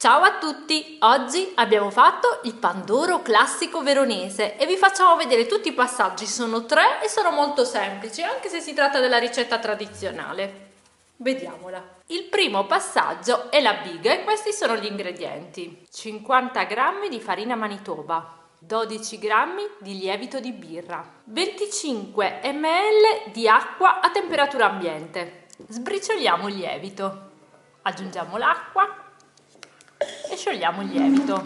Ciao a tutti! Oggi abbiamo fatto il pandoro classico veronese e vi facciamo vedere tutti i passaggi. Sono 3 e sono molto semplici, anche se si tratta della ricetta tradizionale. Vediamola. Il primo passaggio è la biga e questi sono gli ingredienti: 50 g di farina Manitoba, 12 g di lievito di birra, 25 ml di acqua a temperatura ambiente. Sbricioliamo il lievito, aggiungiamo l'acqua e sciogliamo il lievito.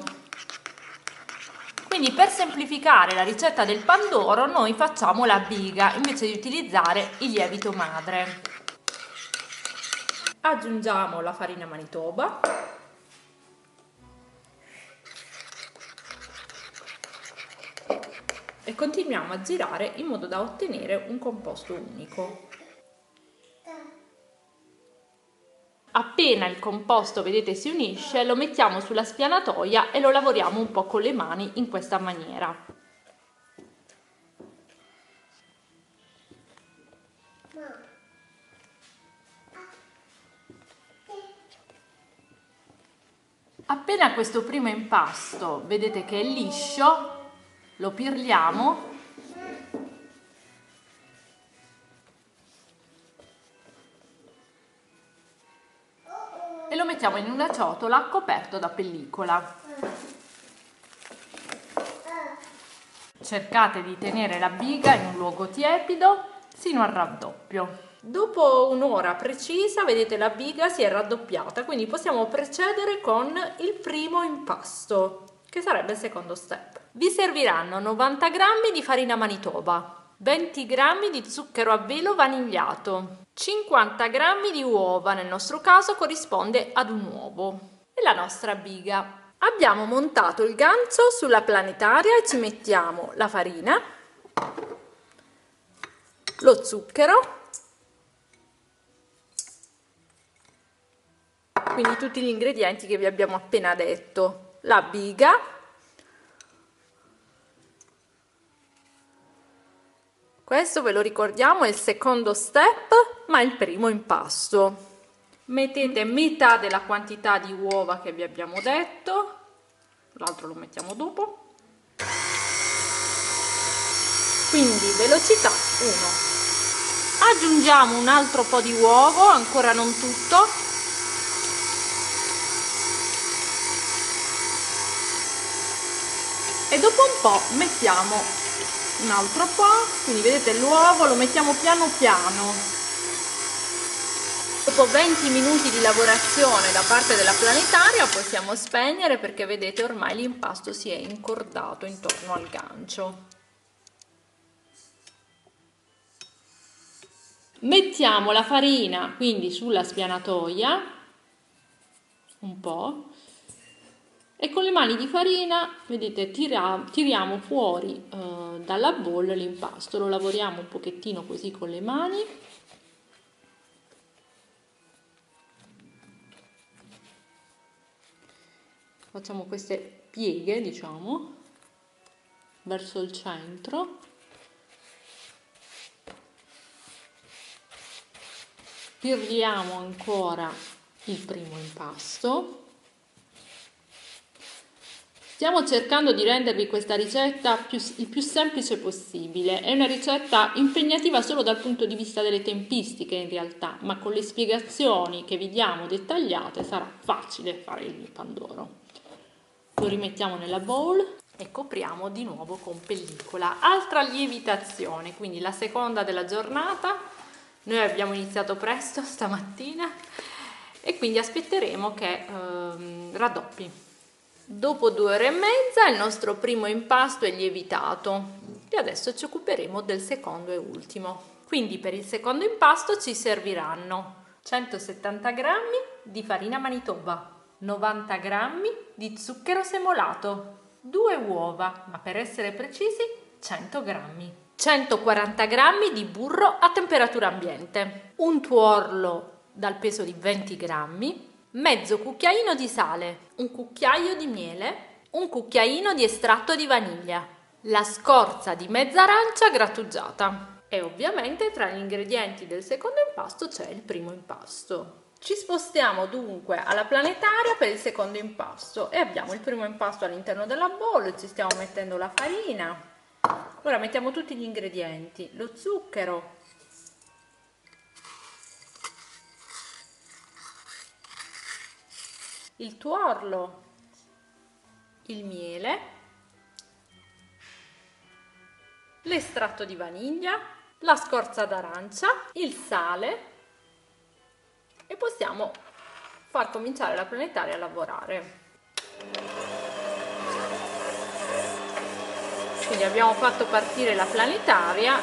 Quindi per semplificare la ricetta del pandoro noi facciamo la biga invece di utilizzare il lievito madre. Aggiungiamo la farina Manitoba e continuiamo a girare in modo da ottenere un composto unico. Appena il composto, vedete, si unisce, lo mettiamo sulla spianatoia e lo lavoriamo un po' con le mani in questa maniera. Appena questo primo impasto vedete che è liscio, lo pirliamo e lo mettiamo in una ciotola coperto da pellicola. Cercate di tenere la biga in un luogo tiepido sino al raddoppio. Dopo un'ora precisa, vedete, la biga si è raddoppiata, quindi possiamo procedere con il primo impasto, che sarebbe il secondo step. Vi serviranno 90 g di farina Manitoba, 20 g di zucchero a velo vanigliato, 50 g di uova, nel nostro caso corrisponde ad un uovo, e la nostra biga. Abbiamo montato il gancio sulla planetaria e ci mettiamo la farina, lo zucchero, quindi tutti gli ingredienti che vi abbiamo appena detto, la biga, questo ve lo ricordiamo è il secondo step ma è il primo impasto. Mettete metà della quantità di uova che vi abbiamo detto, l'altro lo mettiamo dopo, quindi velocità 1. Aggiungiamo un altro po' di uovo, ancora non tutto, e dopo un po' mettiamo un altro po', quindi vedete l'uovo lo mettiamo piano piano. Dopo 20 minuti di lavorazione da parte della planetaria possiamo spegnere, perché vedete ormai l'impasto si è incordato intorno al gancio. Mettiamo la farina quindi sulla spianatoia, un po', e con le mani di farina, vedete, tiriamo fuori dalla bolla l'impasto, lo lavoriamo un pochettino così con le mani. Facciamo queste pieghe, diciamo, verso il centro. Pirliamo ancora il primo impasto. Stiamo cercando di rendervi questa ricetta il più semplice possibile. È una ricetta impegnativa solo dal punto di vista delle tempistiche in realtà, ma con le spiegazioni che vi diamo dettagliate sarà facile fare il pandoro. Lo rimettiamo nella bowl e copriamo di nuovo con pellicola. Altra lievitazione, quindi la seconda della giornata. Noi abbiamo iniziato presto stamattina e quindi aspetteremo che raddoppi. Dopo 2 ore e mezza il nostro primo impasto è lievitato e adesso ci occuperemo del secondo e ultimo. Quindi per il secondo impasto ci serviranno 170 g di farina Manitoba, 90 g di zucchero semolato, 2 uova, ma per essere precisi 100 g, 140 g di burro a temperatura ambiente, un tuorlo dal peso di 20 g, mezzo cucchiaino di sale, un cucchiaio di miele, un cucchiaino di estratto di vaniglia, la scorza di mezza arancia grattugiata. E ovviamente tra gli ingredienti del secondo impasto c'è il primo impasto. Ci spostiamo dunque alla planetaria per il secondo impasto e abbiamo il primo impasto all'interno della bowl, ci stiamo mettendo la farina. Ora mettiamo tutti gli ingredienti, lo zucchero, il tuorlo, il miele, l'estratto di vaniglia, la scorza d'arancia, il sale e possiamo far cominciare la planetaria a lavorare. Quindi abbiamo fatto partire la planetaria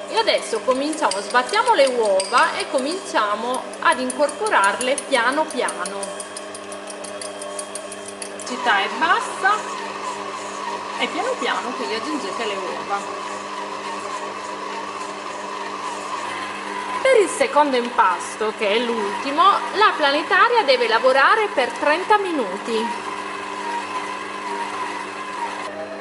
e adesso cominciamo, sbattiamo le uova e cominciamo ad incorporarle piano piano. Velocità è bassa e piano piano quindi aggiungete le uova. Per il secondo impasto, che è l'ultimo, la planetaria deve lavorare per 30 minuti.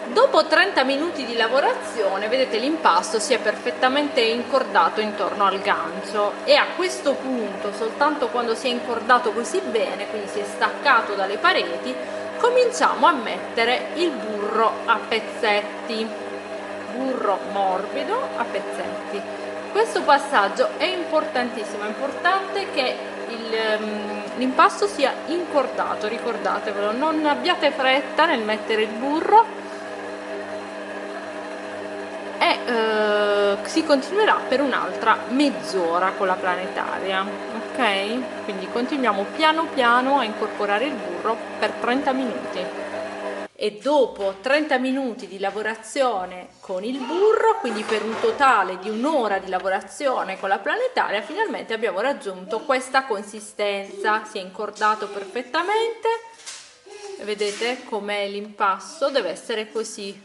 Dopo 30 minuti di lavorazione, vedete, l'impasto si è perfettamente incordato intorno al gancio e a questo punto, soltanto quando si è incordato così bene, quindi si è staccato dalle pareti, cominciamo a mettere il burro a pezzetti, burro morbido a pezzetti. Questo passaggio è importantissimo, è importante che l'impasto sia incordato, ricordatevelo, non abbiate fretta nel mettere il burro e si continuerà per un'altra mezz'ora con la planetaria, ok? Quindi continuiamo piano piano a incorporare il burro per 30 minuti. E dopo 30 minuti di lavorazione con il burro, quindi per un totale di un'ora di lavorazione con la planetaria, finalmente abbiamo raggiunto questa consistenza, si è incordato perfettamente, vedete com'è l'impasto, deve essere così,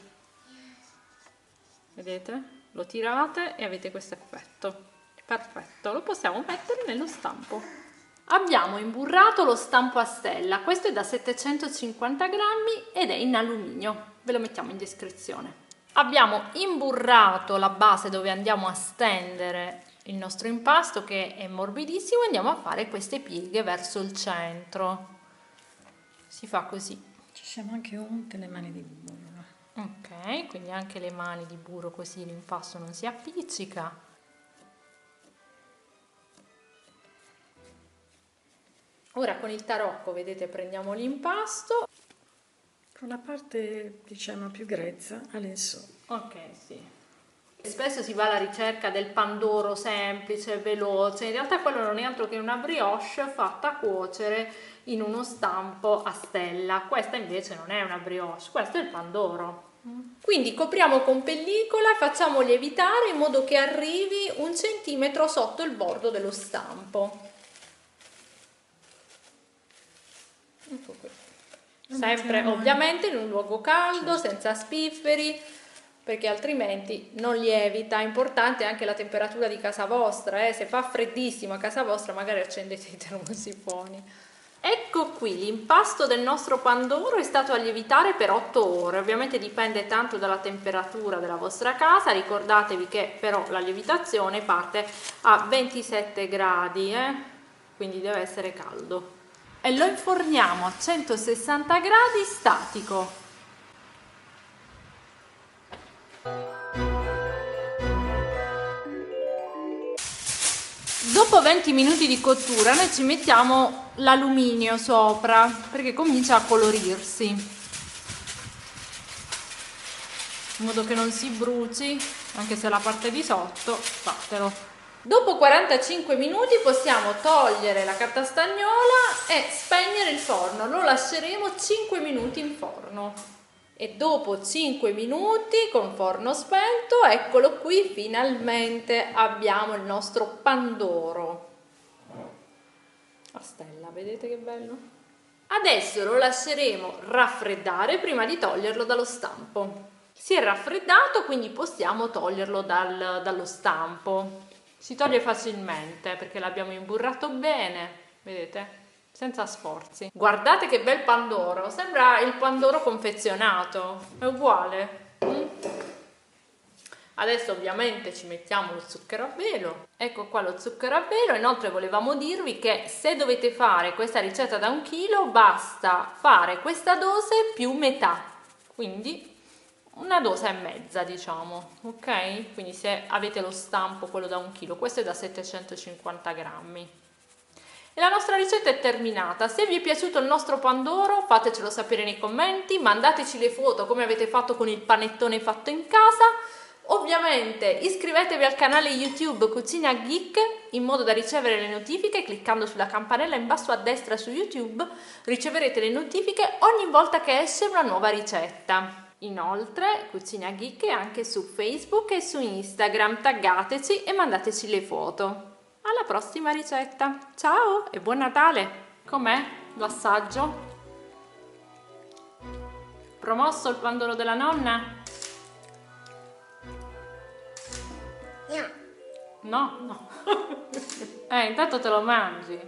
vedete? Lo tirate e avete questo effetto, perfetto, lo possiamo mettere nello stampo. Abbiamo imburrato lo stampo a stella, questo è da 750 grammi ed è in alluminio, ve lo mettiamo in descrizione. Abbiamo imburrato la base dove andiamo a stendere il nostro impasto, che è morbidissimo, e andiamo a fare queste pieghe verso il centro. Si fa così. Ci siamo anche unte le mani di burro. Ok, quindi anche le mani di burro, così l'impasto non si appiccica. Ora con il tarocco, vedete, prendiamo l'impasto. Con la parte, diciamo, più grezza all'insù. Ok, sì. Spesso si va alla ricerca del pandoro semplice, veloce, in realtà quello non è altro che una brioche fatta cuocere in uno stampo a stella. Questa invece non è una brioche, questo è il pandoro. Quindi copriamo con pellicola e facciamo lievitare in modo che arrivi 1 centimetro sotto il bordo dello stampo. Ecco qui. Sempre ovviamente in un luogo caldo, senza spifferi, perché altrimenti non lievita. È importante anche la temperatura di casa vostra, se fa freddissimo a casa vostra magari accendete i termosifoni. Ecco qui, l'impasto del nostro pandoro è stato a lievitare per 8 ore, ovviamente dipende tanto dalla temperatura della vostra casa, ricordatevi che però la lievitazione parte a 27 gradi, quindi deve essere caldo. E lo inforniamo a 160 gradi statico. Dopo 20 minuti di cottura noi ci mettiamo l'alluminio sopra perché comincia a colorirsi, in modo che non si bruci, anche se la parte di sotto, fatelo. Dopo 45 minuti possiamo togliere la carta stagnola e spegnere il forno, lo lasceremo 5 minuti in forno. E dopo 5 minuti con forno spento, eccolo qui, finalmente abbiamo il nostro pandoro a stella, vedete che bello? Adesso lo lasceremo raffreddare prima di toglierlo dallo stampo. Si è raffreddato, quindi possiamo toglierlo dallo stampo. Si toglie facilmente perché l'abbiamo imburrato bene, vedete? Senza sforzi. Guardate che bel pandoro, sembra il pandoro confezionato, è uguale. Adesso ovviamente ci mettiamo lo zucchero a velo. Ecco qua lo zucchero a velo. Inoltre volevamo dirvi che se dovete fare questa ricetta da 1 chilo basta fare questa dose più metà, quindi una dose e mezza, diciamo, ok? Quindi se avete lo stampo, quello da 1 chilo, questo è da 750 grammi. E la nostra ricetta è terminata. Se vi è piaciuto il nostro pandoro, fatecelo sapere nei commenti, mandateci le foto come avete fatto con il panettone fatto in casa. Ovviamente iscrivetevi al canale YouTube Cucina Geek in modo da ricevere le notifiche. Cliccando sulla campanella in basso a destra su YouTube riceverete le notifiche ogni volta che esce una nuova ricetta. Inoltre Cucina Geek è anche su Facebook e su Instagram, taggateci e mandateci le foto. Alla prossima ricetta, ciao e buon Natale! Com'è l'assaggio? Promosso il pandoro della nonna? No, no. Intanto te lo mangi.